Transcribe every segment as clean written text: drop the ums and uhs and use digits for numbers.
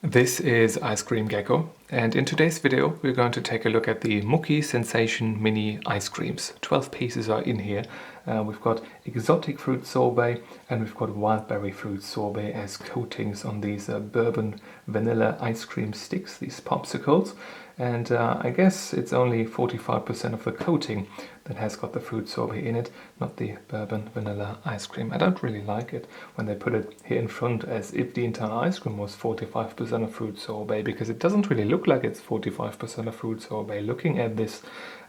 This is Ice Cream Gecko, and in today's video we're going to take a look at the Mucci Sensation Mini Ice Creams. 12 pieces are in here. We've got exotic fruit sorbet and we've got wildberry fruit sorbet as coatings on these bourbon vanilla ice cream sticks, these popsicles. And I guess it's only 45% of the coating that has got the fruit sorbet in it, not the bourbon vanilla ice cream. I don't really like it when they put it here in front as if the entire ice cream was 45% of fruit sorbet, because it doesn't really look like it's 45% of fruit sorbet. Looking at this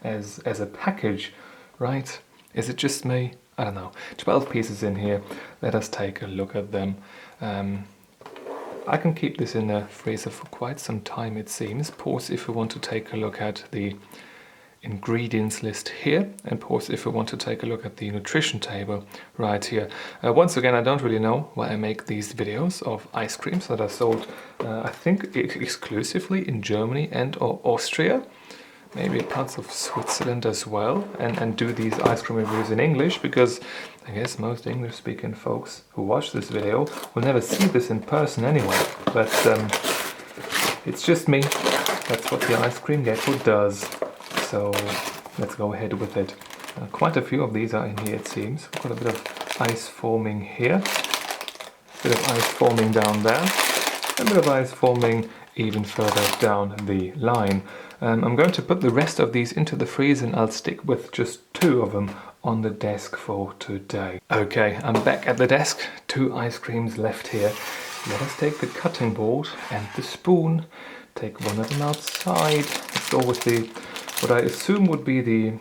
as a package, right? Is it just me? I don't know. 12 pieces in here. Let us take a look at them. I can keep this in the freezer for quite some time, it seems. Pause if we want to take a look at the ingredients list here, and pause if we want to take a look at the nutrition table right here. Once again, I don't really know why I make these videos of ice creams that are sold, I think, exclusively in Germany and or Austria. Maybe parts of Switzerland as well, and do these ice cream reviews in English, because I guess most English-speaking folks who watch this video will never see this in person anyway. But it's just me. That's what the Ice Cream Gecko does. So let's go ahead with it. Quite a few of these are in here, it seems. We've got a bit of ice forming here, a bit of ice forming down there, a bit of ice forming even further down the line. I'm going to put the rest of these into the freezer, and I'll stick with just 2 of them on the desk for today. Okay, I'm back at the desk. 2 ice creams left here. Let us take the cutting board and the spoon, take one of them outside. Let's go with the, what I assume would be the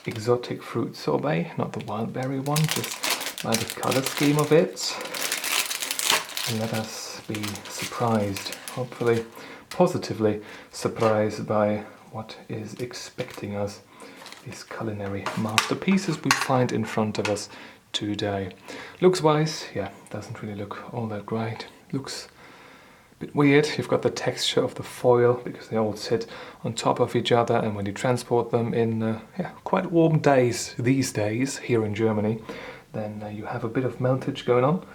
exotic fruit sorbet, not the wildberry one, just by the color scheme of it. And let us be surprised, hopefully positively surprised by what is expecting us. These culinary masterpieces we find in front of us today. Looks wise, yeah, doesn't really look all that great. Looks a bit weird. You've got the texture of the foil because they all sit on top of each other, and when you transport them in quite warm days these days here in Germany, then you have a bit of meltage going on.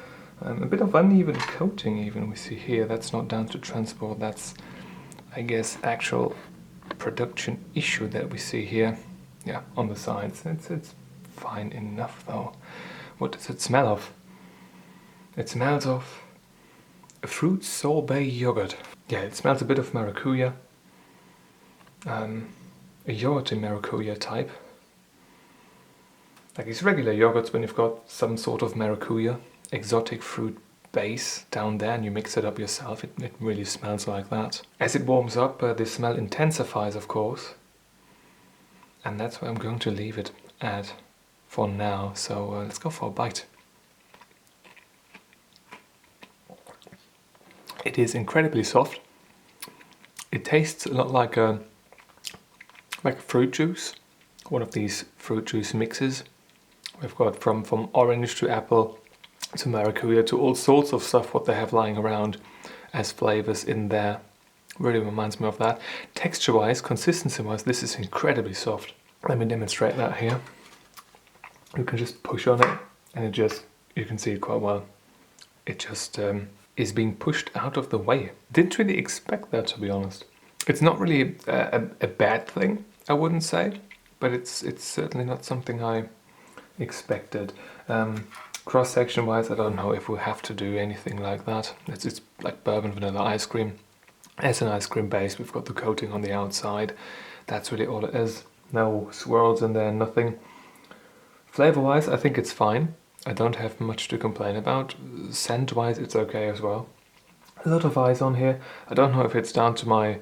A bit of uneven coating even we see here. That's not down to transport, that's, I guess, actual production issue that we see here. Yeah, on the sides. It's fine enough though. What does it smell of? It smells of a fruit sorbet yogurt. Yeah, it smells a bit of maracuja. A yogurty maracuja type. Like these regular yogurts when you've got some sort of maracuja, exotic fruit base down there, and you mix it up yourself. It really smells like that. As it warms up, the smell intensifies, of course, and that's where I'm going to leave it at for now. So let's go for a bite. It is incredibly soft. It tastes a lot like a fruit juice, one of these fruit juice mixes. We've got from orange to apple to maracuja to all sorts of stuff what they have lying around as flavors in there. Really reminds me of that. Texture wise, consistency wise, this is incredibly soft. Let me demonstrate that here. You can just push on it and it just, you can see it quite well. It just is being pushed out of the way. Didn't really expect that, to be honest. It's not really a bad thing, I wouldn't say, but it's certainly not something I expected. Cross-section wise, I don't know if we have to do anything like that. It's like bourbon vanilla ice cream. As an ice cream base, we've got the coating on the outside. That's really all it is. No swirls in there, nothing. Flavor wise, I think it's fine. I don't have much to complain about. Scent wise, it's okay as well. A lot of ice on here. I don't know if it's down to my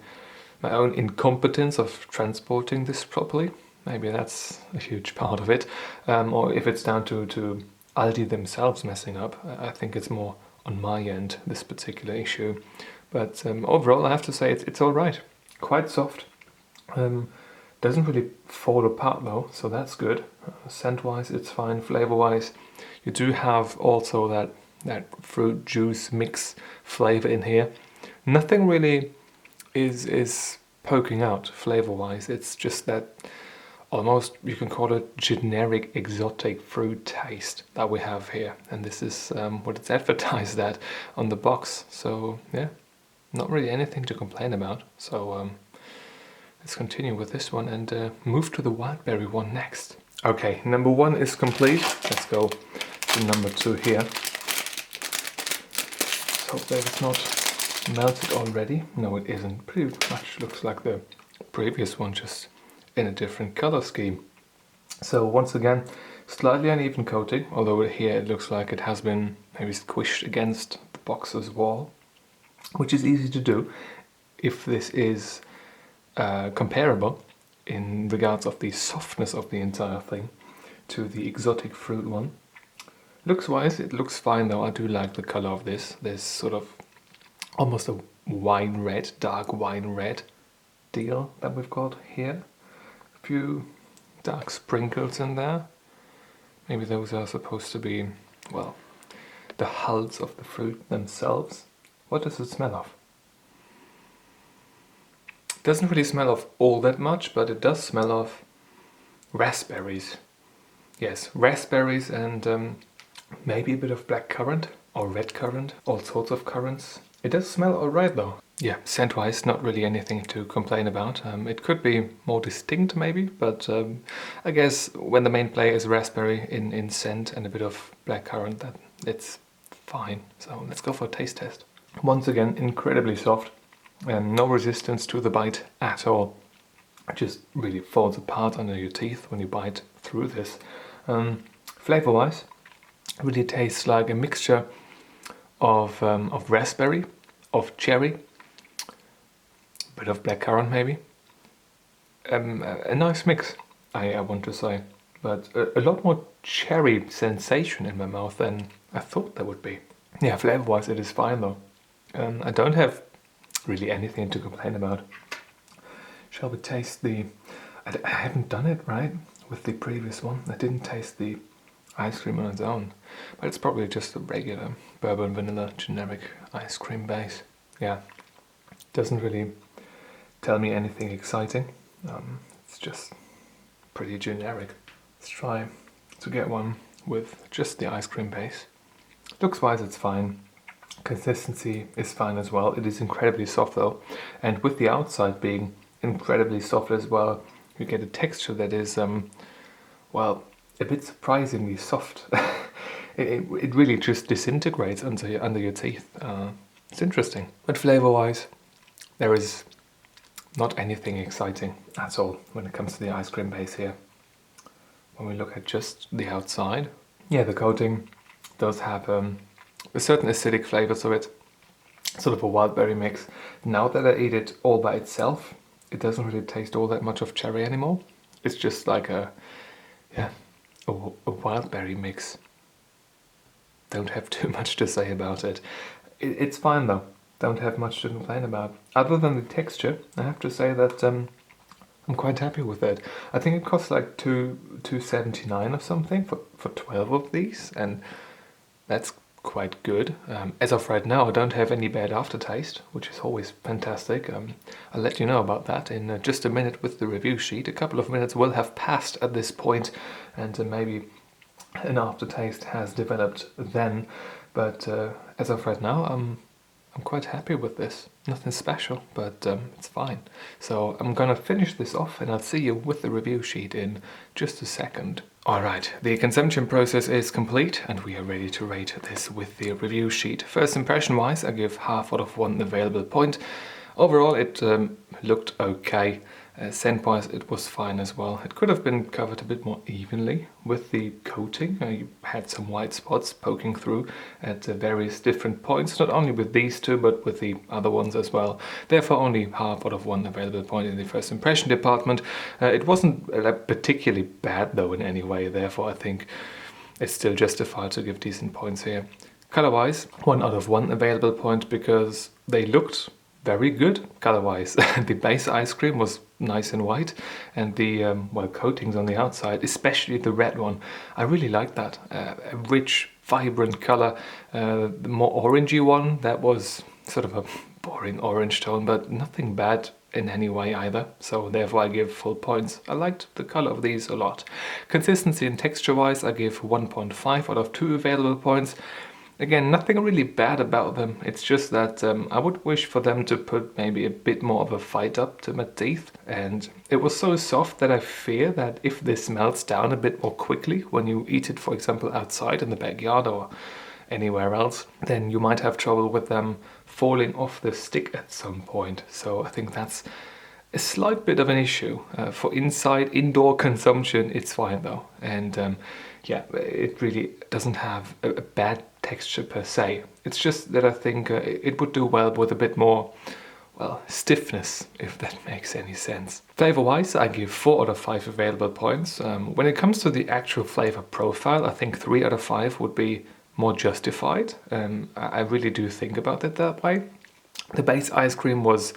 own incompetence of transporting this properly. Maybe that's a huge part of it. Or if it's down to aldi themselves messing up. I think it's more on my end, this particular issue. But overall, I have to say it's all right. Quite soft. Doesn't really fall apart though, so that's good. Scent-wise, it's fine. Flavor-wise, you do have also that fruit juice mix flavor in here. Nothing really is poking out flavor-wise. It's just that almost, you can call it generic exotic fruit taste that we have here, and this is what it's advertised at on the box. So yeah, not really anything to complain about. So let's continue with this one and move to the Wildberry one next. Okay, number 1 is complete. Let's go to number 2 here. Let's hope that it's not melted already. No, it isn't. Pretty much looks like the previous one, just in a different color scheme. So once again, slightly uneven coating, although here it looks like it has been maybe squished against the box's wall, which is easy to do if this is comparable in regards of the softness of the entire thing to the exotic fruit one. Looks wise, it looks fine though. I do like the color of this. There's sort of almost a wine red, dark wine red deal that we've got here. A few dark sprinkles in there. Maybe those are supposed to be, well, the hulls of the fruit themselves. What does it smell of? It doesn't really smell of all that much, but it does smell of raspberries. Yes, raspberries and maybe a bit of black currant or red currant, all sorts of currants. It does smell alright though. Yeah, scent-wise, not really anything to complain about. It could be more distinct maybe, but I guess when the main player is raspberry in scent and a bit of black currant, that it's fine. So let's go for a taste test. Once again, incredibly soft and no resistance to the bite at all. It just really falls apart under your teeth when you bite through this. Flavor-wise, it really tastes like a mixture of raspberry, of cherry, a bit of blackcurrant maybe. A nice mix, I want to say, but a lot more cherry sensation in my mouth than I thought there would be. Yeah, flavor-wise it is fine though. I don't have really anything to complain about. Shall we taste the... I haven't done it right with the previous one. I didn't taste the ice cream on its own, but it's probably just a regular bourbon vanilla generic ice cream base. Yeah, doesn't really tell me anything exciting. It's just pretty generic. Let's try to get one with just the ice cream base. Looks wise it's fine. Consistency is fine as well. It is incredibly soft though, and with the outside being incredibly soft as well, you get a texture that is well, a bit surprisingly soft. it really just disintegrates under your teeth. It's interesting. But flavor-wise, there is not anything exciting at all when it comes to the ice cream base here. When we look at just the outside, yeah, the coating does have a certain acidic flavor to it, sort of a Wildberry mix. Now that I eat it all by itself, it doesn't really taste all that much of cherry anymore. It's just like a Wildberry mix. Don't have too much to say about it. It's fine though. Don't have much to complain about. Other than the texture, I have to say that I'm quite happy with it. I think it costs like $2.79 or something for 12 of these, and that's quite good. As of right now, I don't have any bad aftertaste, which is always fantastic. I'll let you know about that in just a minute with the review sheet. A couple of minutes will have passed at this point, and maybe an aftertaste has developed then. But as of right now, I'm quite happy with this. Nothing special, but it's fine. So I'm gonna finish this off and I'll see you with the review sheet in just a second. Alright, the consumption process is complete and we are ready to rate this with the review sheet. First impression wise, I give half out of 1 available point. Overall it looked okay. Scent wise it was fine as well. It could have been covered a bit more evenly with the coating. You had some white spots poking through at various different points, not only with these two but with the other ones as well. Therefore only half out of 1 available point in the first impression department. It wasn't particularly bad though in any way, therefore I think it's still justified to give decent points here. Color wise, 1 out of 1 available point because they looked very good color-wise. The base ice cream was nice and white, and the well, coatings on the outside, especially the red one, I really liked that. A rich, vibrant color. The more orangey one, that was sort of a boring orange tone, but nothing bad in any way either, so therefore I give full points. I liked the color of these a lot. Consistency and texture-wise, I give 1.5 out of 2 available points. Again, nothing really bad about them. It's just that I would wish for them to put maybe a bit more of a fight up to my teeth. And it was so soft that I fear that if this melts down a bit more quickly when you eat it, for example, outside in the backyard or anywhere else, then you might have trouble with them falling off the stick at some point. So I think that's a slight bit of an issue. For indoor consumption, it's fine though. And yeah, it really doesn't have a bad texture per se. It's just that I think it would do well with a bit more, well, stiffness, if that makes any sense. Flavor-wise, I give 4 out of 5 available points. When it comes to the actual flavor profile, I think 3 out of 5 would be more justified. I really do think about it that way. The base ice cream was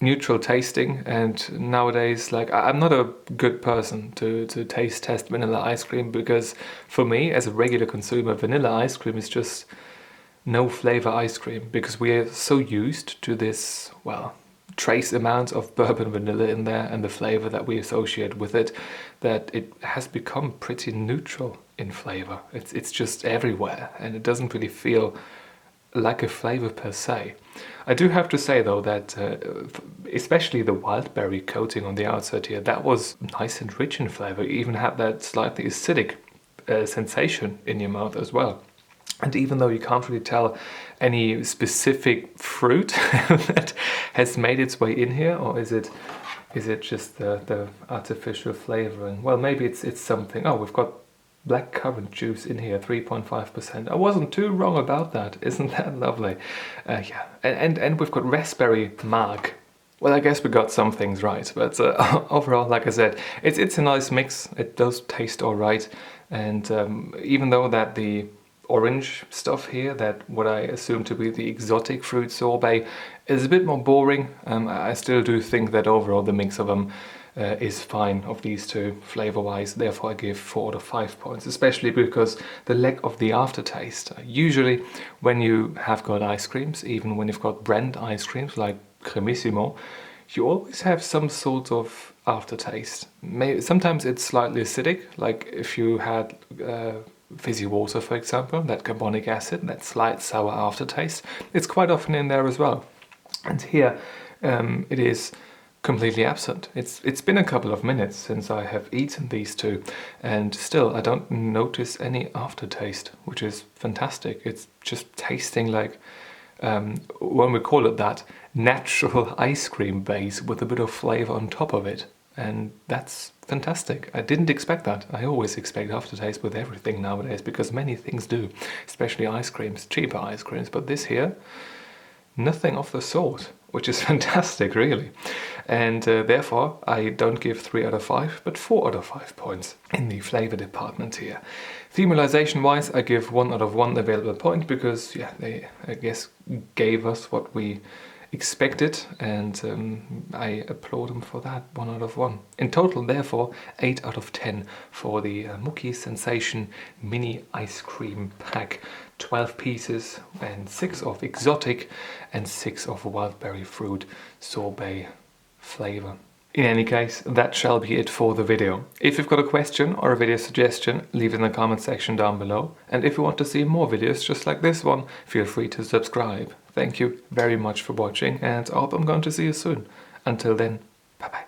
neutral tasting, and nowadays, like, I'm not a good person to taste test vanilla ice cream, because for me as a regular consumer, vanilla ice cream is just no flavor ice cream, because we are so used to this, well, trace amounts of bourbon vanilla in there and the flavor that we associate with it, that it has become pretty neutral in flavor. It's just everywhere, and it doesn't really feel like a flavor per se. I do have to say though that especially the Wildberry coating on the outside here, that was nice and rich in flavor. You even had that slightly acidic sensation in your mouth as well. And even though you can't really tell any specific fruit that has made its way in here, or is it just the artificial flavoring? Well, maybe it's something. Oh, we've got black currant juice in here, 3.5%. I wasn't too wrong about that. Isn't that lovely? Yeah, and we've got raspberry marg. Well, I guess we got some things right, but overall, like I said, it's a nice mix. It does taste all right, and even though that the orange stuff here, that what I assume to be the exotic fruit sorbet, is a bit more boring, I still do think that overall the mix of them is fine, of these two flavor-wise. Therefore I give 4 out of 5 points, especially because the lack of the aftertaste. Usually when you have got ice creams, even when you've got brand ice creams like Cremissimo, you always have some sort of aftertaste. Sometimes it's slightly acidic, like if you had fizzy water, for example, that carbonic acid, that slight sour aftertaste, it's quite often in there as well. And here it is completely absent. It's been a couple of minutes since I have eaten these two, and still I don't notice any aftertaste, which is fantastic. It's just tasting like, when we call it that, natural ice cream base with a bit of flavor on top of it. And that's fantastic. I didn't expect that. I always expect aftertaste with everything nowadays, because many things do, especially ice creams, cheaper ice creams. But this here, nothing of the sort, which is fantastic, really. And therefore, I don't give 3 out of 5, but 4 out of 5 points in the flavor department here. Themalization-wise, I give 1 out of 1 available point, because, yeah, they, I guess, gave us what we expected, and I applaud them for that. 1 out of 1. In total, therefore, 8 out of 10 for the Mucci Sensation Mini Ice Cream Pack. 12 pieces, and 6 of exotic and 6 of Wildberry fruit sorbet flavor. In any case, that shall be it for the video. If you've got a question or a video suggestion, leave it in the comment section down below. And if you want to see more videos just like this one, feel free to subscribe. Thank you very much for watching, and I hope I'm going to see you soon. Until then, bye bye.